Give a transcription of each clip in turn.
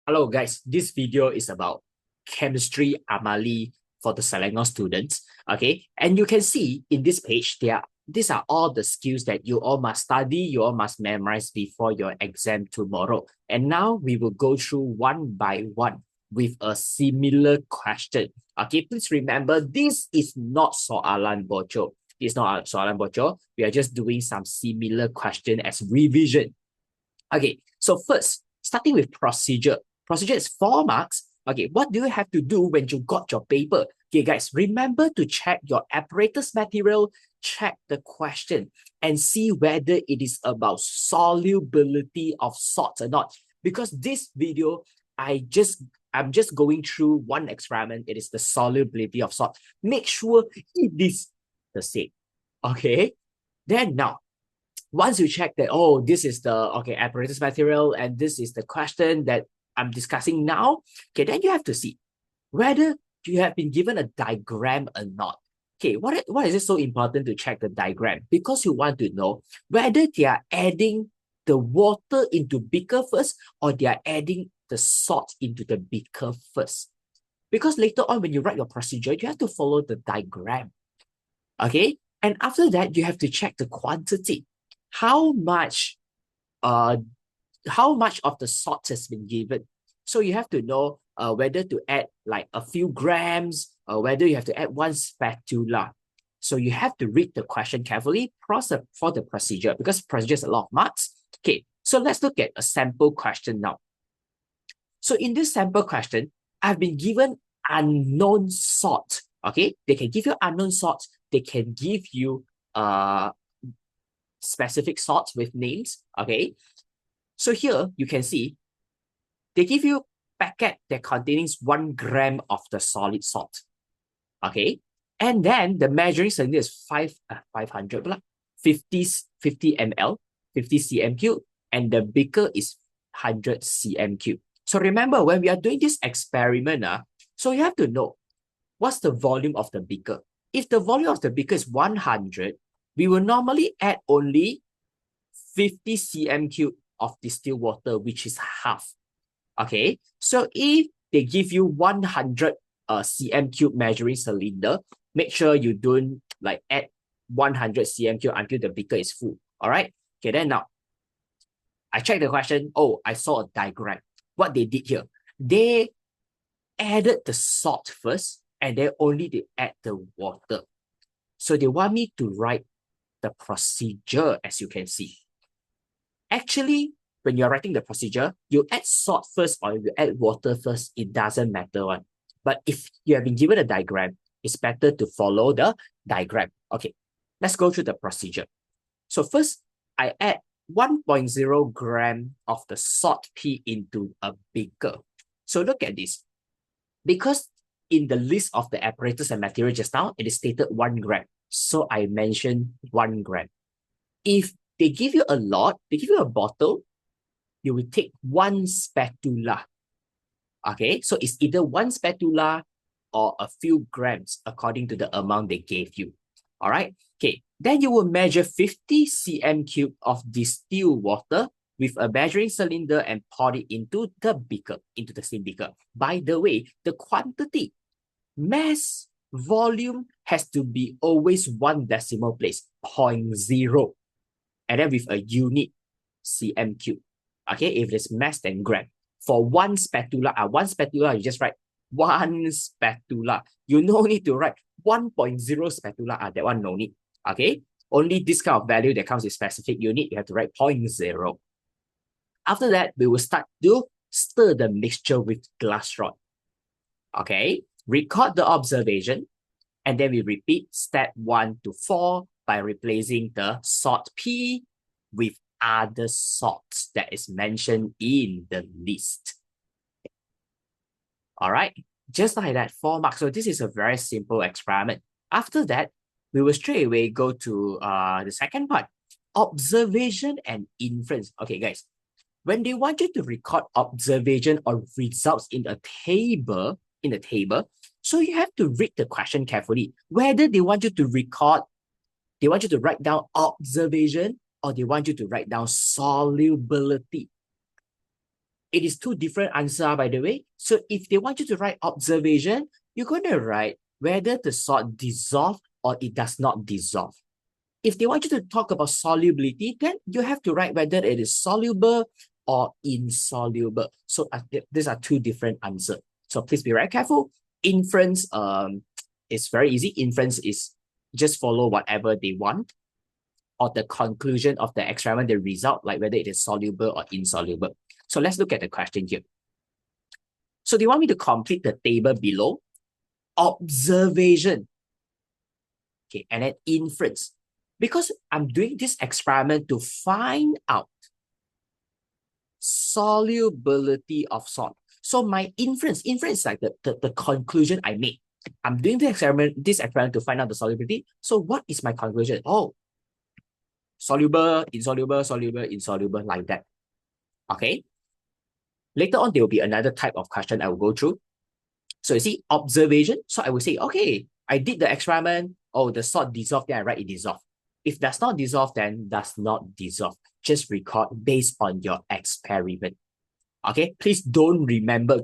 Hello guys, this video is about chemistry AMALI for the Selangor students. Okay, and you can see in this page, these are all the skills that you all must study, you all must memorize before your exam tomorrow. And now we will go through one by one with a similar question. Okay, please remember this is not soalan bocor. It's not a soalan bocor. We are just doing some similar question as revision. Okay, so first, starting with procedure. Procedure is 4 marks. Okay, what do you have to do when you got your paper? Okay, guys, remember to check your apparatus material, check the question, and see whether it is about solubility of salts or not. Because this video, I'm just going through one experiment. It is the solubility of salt. Make sure it is the same. Okay, then now once you check that, oh, this is the apparatus material and this is the question that I'm discussing now, okay, then you have to see whether you have been given a diagram or not. Okay, what is it so important to check the diagram? Because you want to know whether they are adding the water into beaker first or they are adding the salt into the beaker first. Because later on when you write your procedure, you have to follow the diagram. Okay, and after that, you have to check the quantity. How much uh how much of the salt has been given. So you have to know whether to add like a few grams, or whether you have to add 1 spatula. So you have to read the question carefully for the procedure, because procedure is a lot of marks. Okay, so let's look at a sample question now. So in this sample question, I've been given unknown salt. Okay, they can give you unknown salt. They can give you specific salts with names. Okay, so here you can see they give you packet that contains 1 gram of the solid salt. Okay, and then the measuring cylinder is 500 50 ml, 50 cm cube, and the beaker is 100 cm cube. So remember, when we are doing this experiment, so you have to know what's the volume of the beaker. If the volume of the beaker is 100, we will normally add only 50 cm cube of distilled water, which is half. Okay, so if they give you 100 cm cube measuring cylinder, make sure you don't like add 100 cm cube until the beaker is full. All right, okay, then now I checked the question. Oh, I saw a diagram. What they did here, they added the salt first, and then only they add the water. So they want me to write the procedure, as you can see. Actually, when you're writing the procedure, you add salt first or you add water first, it doesn't matter one. But if you have been given a diagram, it's better to follow the diagram. Okay, let's go through the procedure. So first, I add 1.0 gram of the salt P into a beaker. So look at this. Because in the list of the apparatus and material just now, it is stated 1 gram. So I mentioned 1 gram. If they give you a lot, they give you a bottle, you will take 1 spatula. Okay, so it's either 1 spatula or a few grams according to the amount they gave you. All right, okay, then you will measure 50 cm cube of distilled water with a measuring cylinder and pour it into the beaker, into the same beaker. By the way, the quantity, mass, volume has to be always 1 decimal place, 0.0, and then with a unit cm cube. Okay, if it's mass, then gram. For 1 spatula, you just write 1 spatula. You no need to write 1.0 spatula. That one no need. Okay, only this kind of value that comes with specific unit, you have to write 0.0. After that, we will start to stir the mixture with glass rod. Okay, record the observation, and then we repeat step 1 to 4 by replacing the salt P with other salts that is mentioned in the list. All right, just like that, 4 marks. So this is a very simple experiment. After that, we will straight away go to the second part, observation and inference. Okay, guys, when they want you to record observation or results in a table, so you have to read the question carefully. Whether they want you to record, they want you to write down observation, or they want you to write down solubility. It is two different answers, by the way. So if they want you to write observation, you're going to write whether the salt dissolve or it does not dissolve. If they want you to talk about solubility, then you have to write whether it is soluble or insoluble. So these are two different answers. So please be very careful. Inference is very easy. Inference is just follow whatever they want, or the conclusion of the experiment, the result, like whether it is soluble or insoluble. So let's look at the question here. So they want me to complete the table below. Observation. Okay, and then inference. Because I'm doing this experiment to find out solubility of salt. So my inference is like the conclusion I made. I'm doing this experiment to find out the solubility. So what is my conclusion? Oh, soluble, insoluble, soluble, insoluble, like that. Okay. Later on, there will be another type of question I will go through. So you see, observation. So I will say, okay, I did the experiment. Oh, the salt dissolved, then I write it dissolved. If does not dissolve, then does not dissolve. Just record based on your experiment. Okay, please don't remember.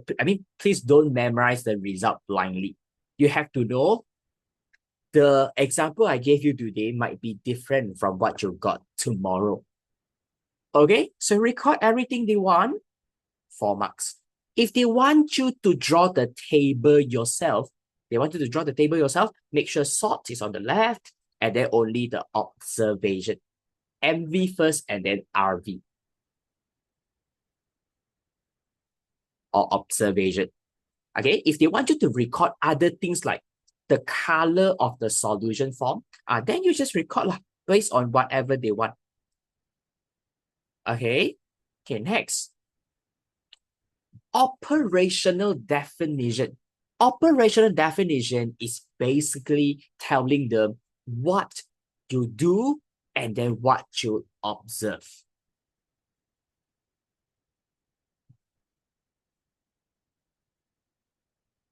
Please don't memorize the result blindly. You have to know the example I gave you today might be different from what you got tomorrow. Okay, so record everything they want, 4 marks. If they want you to draw the table yourself, make sure salt is on the left and then only the observation. MV first and then RV. Or observation. Okay, if they want you to record other things like the color of the solution form, then you just record based on whatever they want. Okay, next. Operational definition. Operational definition is basically telling them what you do and then what you observe.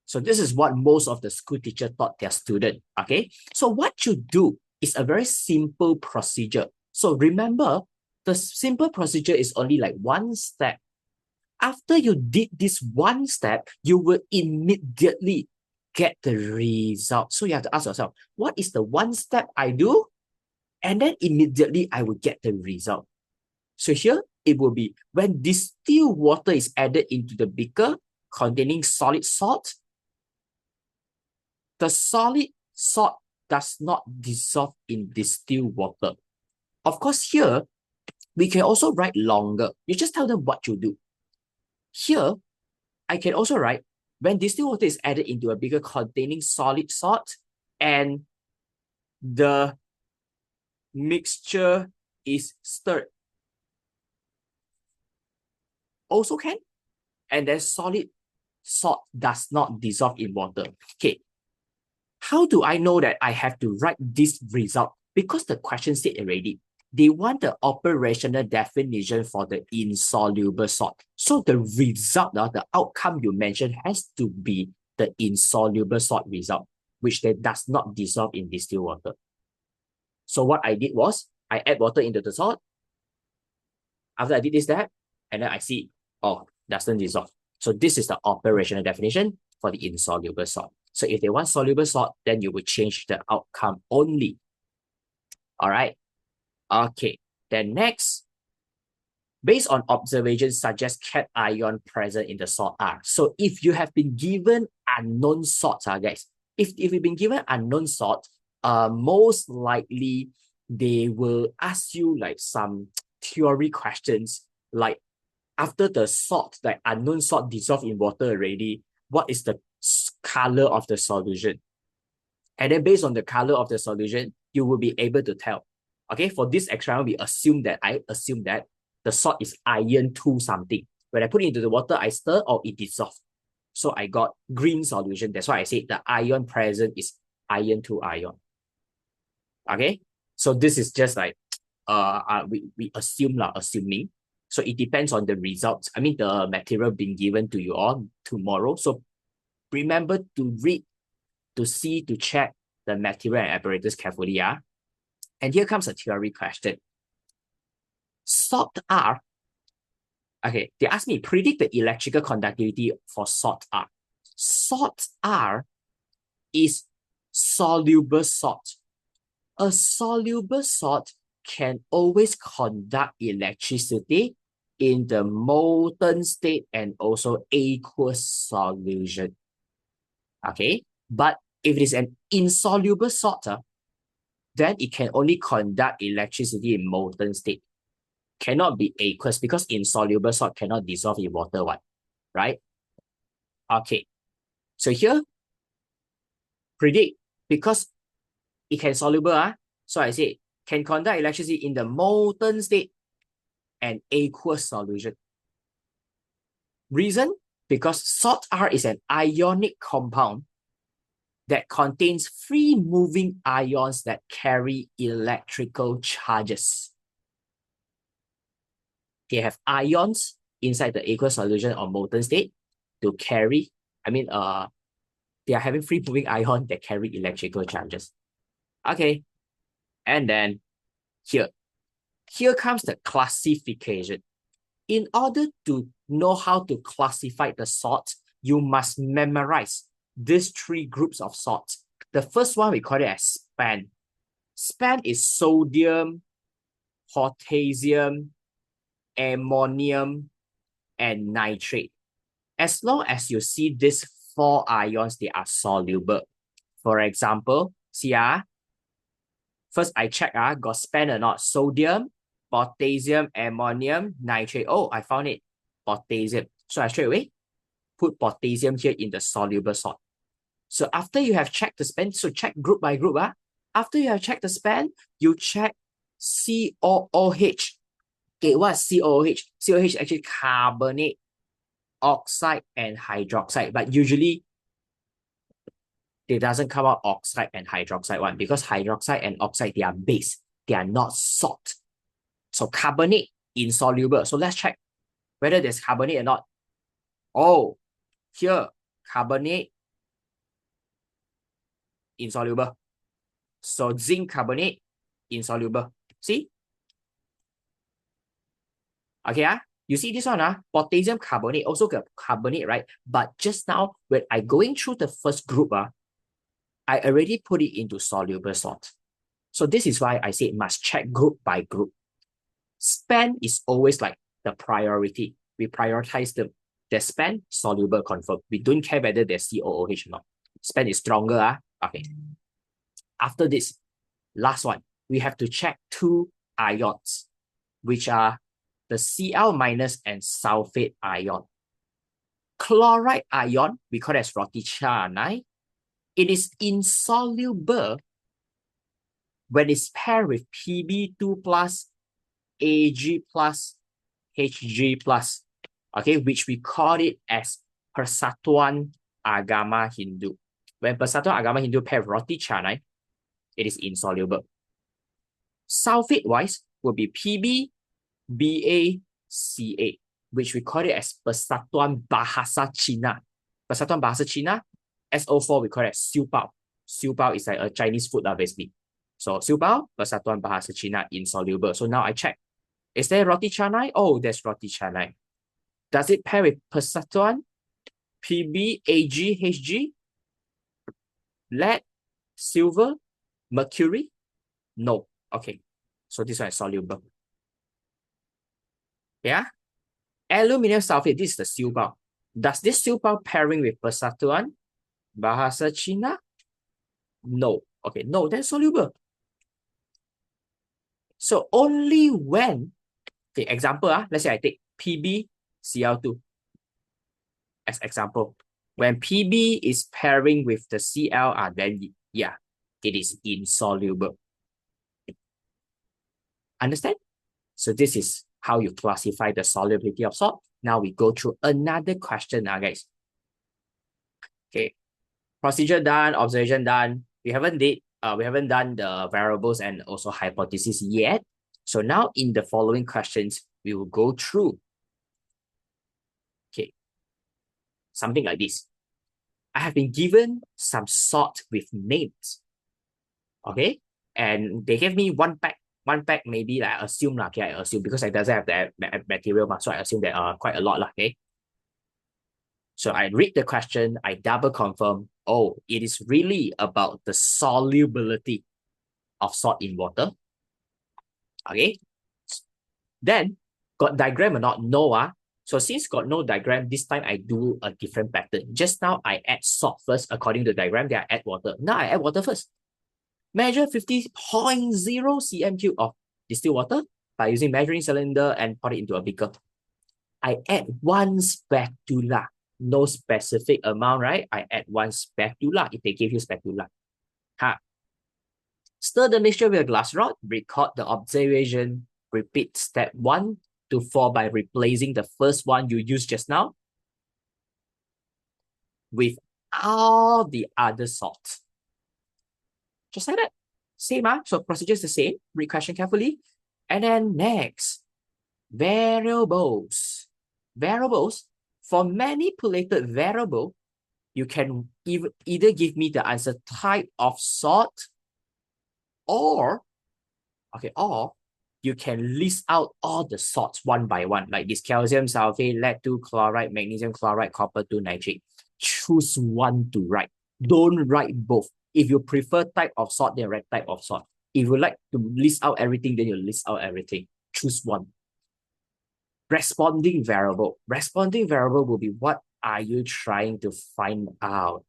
So this is what most of the school teacher taught their student, okay? So what you do is a very simple procedure. So remember, the simple procedure is only like one step. After you did this one step, you will immediately get the result. So you have to ask yourself, what is the one step I do? And then immediately I will get the result. So here it will be when distilled water is added into the beaker containing solid salt, the solid salt does not dissolve in distilled water. Of course, here, we can also write longer. You just tell them what you do. Here, I can also write, when distilled water is added into a beaker containing solid salt and the mixture is stirred. Also can. And then solid salt does not dissolve in water. Okay. How do I know that I have to write this result? Because the question said already, they want the operational definition for the insoluble salt. So the result, the outcome you mentioned has to be the insoluble salt result, which then does not dissolve in distilled water. So what I did was, I add water into the salt. After I did this step, and then I see, oh, doesn't dissolve. So this is the operational definition for the insoluble salt. So if they want soluble salt, then you will change the outcome only. All right. Okay. Then next, based on observations suggest cation present in the salt are. So if you have been given unknown salts, guys, if you've been given unknown salt, most likely they will ask you like some theory questions, like after the salt, like unknown salt dissolved in water already, what is the color of the solution? And then based on the color of the solution, you will be able to tell. Okay, for this experiment, I assume that the salt is iron 2 something. When I put it into the water, I stir or it dissolves. So I got green solution. That's why I said the ion present is iron 2 ion. Okay, so this is just like we assuming. So it depends on the results. The material being given to you all tomorrow. So remember to read, to see, to check the material and apparatus carefully. Yeah. And here comes a theory question. Salt are Okay, they asked me, predict the electrical conductivity for salt R. Salt R is soluble salt. A soluble salt can always conduct electricity in the molten state and also aqueous solution. Okay, but if it is an insoluble salt, then it can only conduct electricity in molten state. Cannot be aqueous because insoluble salt cannot dissolve in water, right? Okay, so here, predict, because it can soluble, so I say can conduct electricity in the molten state and aqueous solution. Reason? Because salt R is an ionic compound that contains free moving ions that carry electrical charges. They have ions inside the aqueous solution or molten state to carry, they are having free moving ions that carry electrical charges. Okay, and then here comes the classification. In order to know how to classify the salts, you must memorize these three groups of salts. The first one, we call it as SPAN. SPAN is sodium, potassium, ammonium, and nitrate. As long as you see these four ions, they are soluble. For example, see, first I check, got SPAN or not? Sodium, potassium, ammonium, nitrate. Oh, I found it. Potassium. So I straight away put potassium here in the soluble salt. So after you have checked the SPAN, so check group by group. After you have checked the SPAN, you check COOH. Okay, what's COOH? COOH is actually carbonate, oxide, and hydroxide. But usually, it doesn't come out oxide and hydroxide one because hydroxide and oxide, they are base. They are not salt. So carbonate, insoluble. So let's check whether there's carbonate or not. Oh, here, carbonate, insoluble. So zinc carbonate, insoluble. See? Okay, you see this one, potassium carbonate, also got carbonate, right? But just now, when I going through the first group, I already put it into soluble salt. So this is why I say must check group by group. SPAN is always like the priority. We prioritize the SPAN, soluble, confirm. We don't care whether there's COOH or not. SPAN is stronger. Okay. After this, last one, we have to check two ions, which are the Cl- and sulfate ion. Chloride ion, we call it as Rothschild. It is insoluble when it's paired with Pb2 plus, Ag plus, Hg plus, okay, which we call it as Persatuan Agama Hindu. When Persatuan Agama Hindu paired with Rothschild, it is insoluble. Sulfate-wise will be Pb, Ba, Ca, which we call it as Persatuan Bahasa Cina. Persatuan Bahasa Cina, SO4, we call it Siu Bao. Siu Bao is like a Chinese food, basically. So Siu Bao, Persatuan Bahasa Cina, insoluble. So now I check. Is there Rothschild? Oh, there's Rothschild. Does it pair with Persatuan, Pb, Ag, Hg, lead, silver, mercury? No. Okay. So this one is soluble. Yeah. Aluminium sulfate, this is the Siu Bao. Does this Siu Bao pairing with Persatuan Bahasa Cina? No. Okay, no, that's soluble. So only when, okay, example, let's say I take PbCl2 as example. When Pb is pairing with the Cl, then yeah, it is insoluble. Understand? So this is how you classify the solubility of salt. Now we go through another question, guys. Okay, procedure done, observation done. We haven't done the variables and also hypothesis yet. So now in the following questions, we will go through. Okay, something like this. I have been given some salt with names. Okay, and they gave me one pack One pack maybe like I assume lah, okay, I assume because I doesn't have the material, so I assume that quite a lot lah, okay. So I read the question, I double confirm. Oh, it is really about the solubility of salt in water. Okay. Then got diagram or not? No. So since got no diagram, this time I do a different pattern. Just now I add salt first according to the diagram, then I add water. Now I add water first. Measure 50.0 cm cube of distilled water by using measuring cylinder and pour it into a beaker. I add one spatula. No specific amount, right? I add one spatula if they give you spatula. Stir the mixture with a glass rod. Record the observation. Repeat step 1 to 4 by replacing the first one you used just now with all the other salts. Just like that. Same, so procedure is the same. Read question carefully. And then next, variables. Variables. For manipulated variable, you can either give me the answer type of salt or you can list out all the salts one by one, like this calcium sulfate, lead 2 chloride, magnesium chloride, copper 2 nitrate. Choose one to write. Don't write both. If you prefer type of salt, then write type of salt. If you like to list out everything, then you list out everything. Choose one. Responding variable. Responding variable will be what are you trying to find out?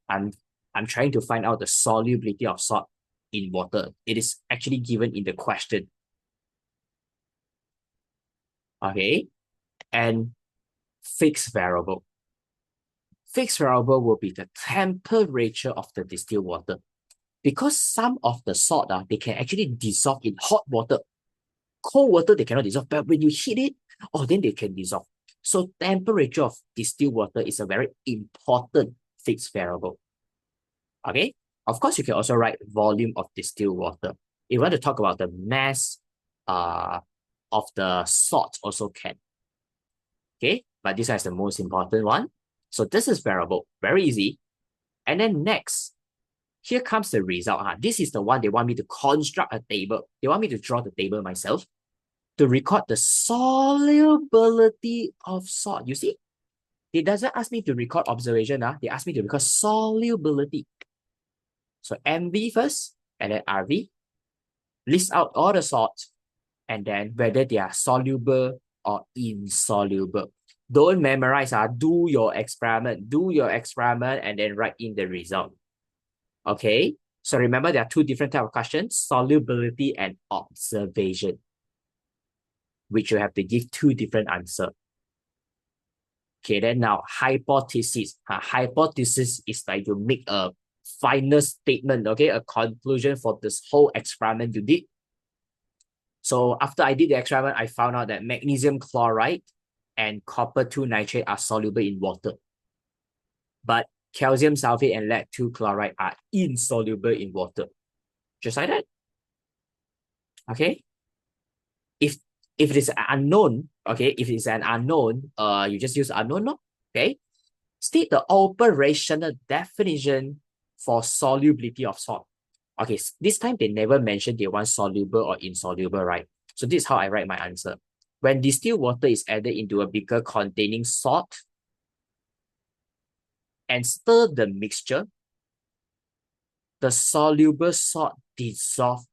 I'm trying to find out the solubility of salt in water. It is actually given in the question. Okay. And fixed variable. Fixed variable will be the temperature of the distilled water. Because some of the salt, they can actually dissolve in hot water. Cold water, they cannot dissolve. But when you heat it, then they can dissolve. So temperature of distilled water is a very important fixed variable. Okay. Of course, you can also write volume of distilled water. If you want to talk about the mass of the salt, also can. Okay. But this is the most important one. So this is variable. Very easy. And then next, here comes the result. This is the one they want me to construct a table. They want me to draw the table myself to record the solubility of salt. You see, they doesn't ask me to record observation. They ask me to record solubility. So MV first, and then RV. List out all the salts, and then whether they are soluble or insoluble. Don't memorize. Do your experiment. Do your experiment and then write in the result. Okay. So remember, there are two different types of questions: solubility and observation, which you have to give two different answers. Okay, then now hypothesis. Hypothesis is like you make a final statement, okay, a conclusion for this whole experiment you did. So after I did the experiment, I found out that magnesium chloride and copper 2 nitrate are soluble in water. But calcium sulfate and lead 2 chloride are insoluble in water. Just like that. Okay. If it is unknown, okay, if it's an unknown, you just use unknown, no? Okay. State the operational definition for solubility of salt. Okay, this time they never mentioned they want soluble or insoluble, right? So this is how I write my answer. When distilled water is added into a beaker containing salt and stir the mixture, the soluble salt dissolve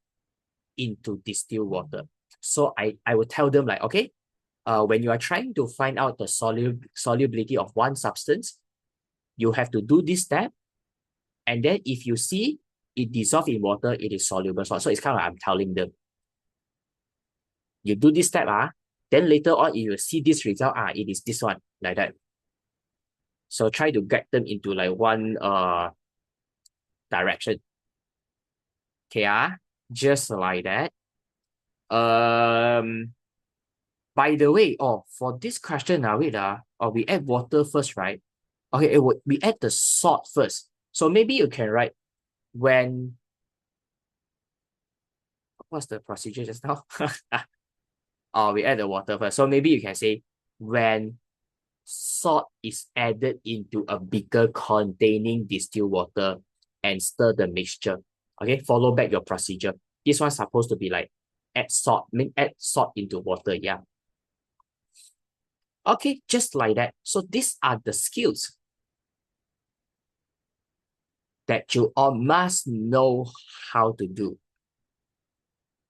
into distilled water. So I will tell them like, okay, when you are trying to find out the solubility of one substance, you have to do this step. And then if you see it dissolve in water, it is soluble salt. So it's kind of like I'm telling them. You do this step, then later on, if you see this result, it is this one, like that. So try to get them into like one direction. Okay, just like that. By the way, for this question, we add water first, right? Okay, we add the salt first. So maybe you can write when. What's the procedure just now? We add the water first. So maybe you can say when salt is added into a beaker containing distilled water and stir the mixture. Okay, follow back your procedure. This one's supposed to be like add salt, add salt into water, yeah. Okay, just like that. So these are the skills that you all must know how to do.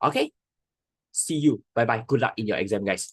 Okay, see you. Bye bye. Good luck in your exam, guys.